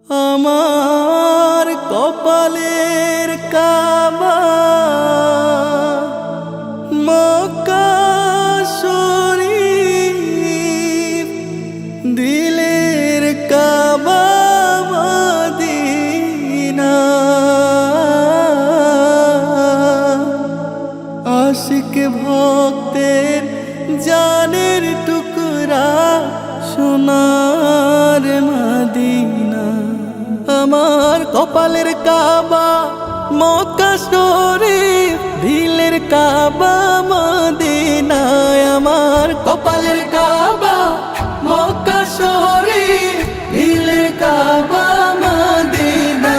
আমার কপালের কাবা মক্কা শরীফ, দিলের কাবা মদিনা। আশিক ভক্তের জানের টুকরা সোনার মদিনা। আমার কপালের কাবা মক্কা শরীফ, দিলের কাবা মদিনা। আমার কপালের কাবা মক্কা শরীফ, দিলের কাবা মদিনা।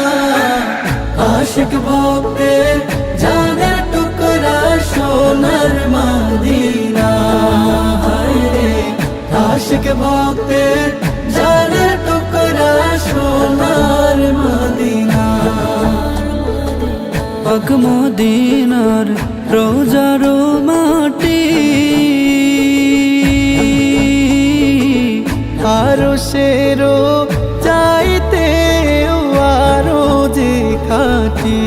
আশিক ভক্তের জানের টুকরা সোনার মদিনা। আশিক ভক্তের জানের টুকরা সোনার মদিনা। পাক মদিনার রোজার মাটি, আরো সেরো চাইতে আরো যে খাটি।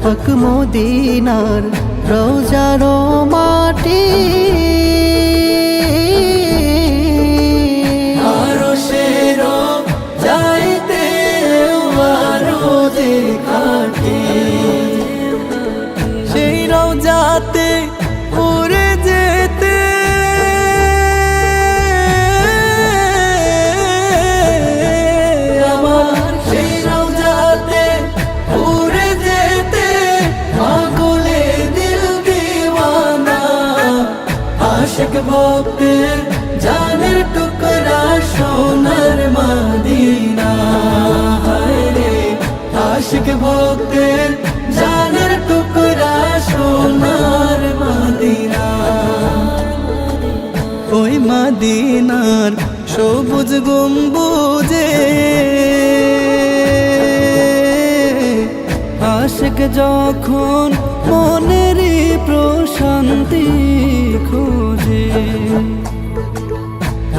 পাক মদিনার রোজার মাটি, আরো সেরো চাইতে আরো যে খাটি। সেই রওজাতে উড়ে যেতে আমার, সেই রওজাতে উড়ে যেতে পাগলে দিল দিওয়ানা। আশিক ভক্তের জানের টুকরা সোনার মদিনা। হায়রে আশিক ভক্তের জানের টুকরা সোনার মদিনা। ওই মদিনার সবুজ গম্বুজে আশিক যখন মনের প্রশান্তি খোঁজে,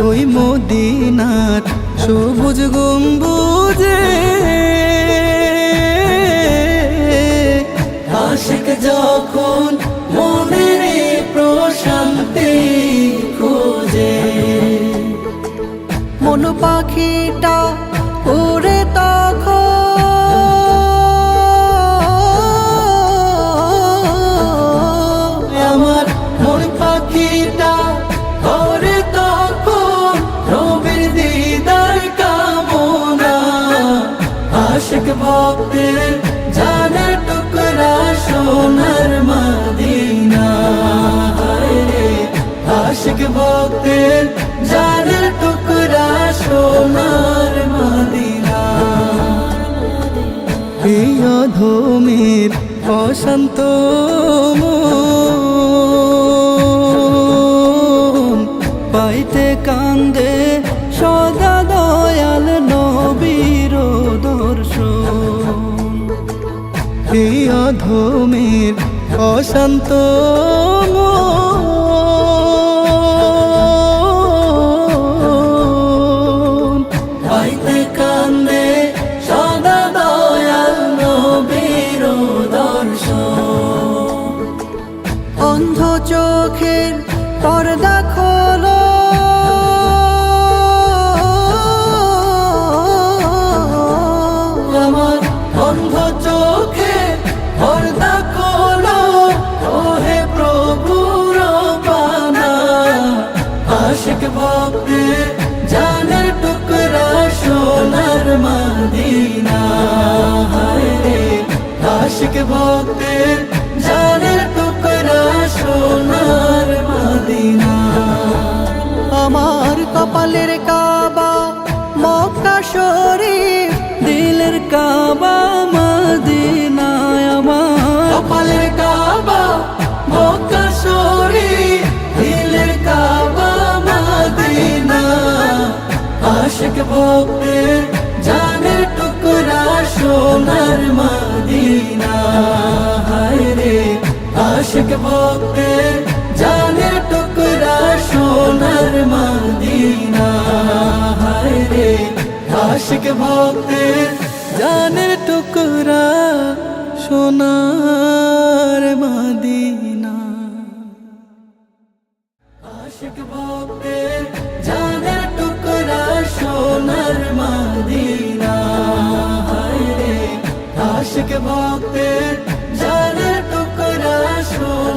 ওই মদিনার সবুজ গম্বুজে আশিক যখন মনের প্রশান্তি খোঁজে। মন পাখিটা উড়ে তখন আমার মন পাখিটা করে তখন রবির দিদার কামনা। আশিক ভক্তের জানের টুকরা সোনার মদিনা। হায়রে আশিক ভক্তের জানের টুকরা সোনার মদিনা। এই অধমের অশান্ত মন পাইতে কান্দে সদা দয়াল নবীর দর্শন। এই অধমের অশান্ত মন পাইতে কান্দে সদা দয়াল নবীর দর্শন। অন্ধ চোখের পর্দা খোলো, আমার অন্ধ চোখে পর্দা খোলো, ওহে প্রভুর পানা। আশিক ভক্তের জানের টুকরা সোনার মদিনা। হায়রে আশিক ভক্তের জানের টুকরা সোনার মদিনা। আমার কপালের কাবা মক্কা শরীফ, দিলের কাবা মদিনা। আমার কপালের কাবা মক্কা শরীফ, দিলের কাবা মদিনা। আশিক ভক্তের জানের টুকরা সোনার মদিনা। হায়রে আশিক ভক্তের জানের টুকরা সোনার মদিনা। হায়রে আশিক ভক্তের জানের টুকরা সোনার মদিনা আশিক ভক্তের জানের টুকরা সোনার মদিনা হায় রে আশিক ভক্তের জানের টুকরা সোনার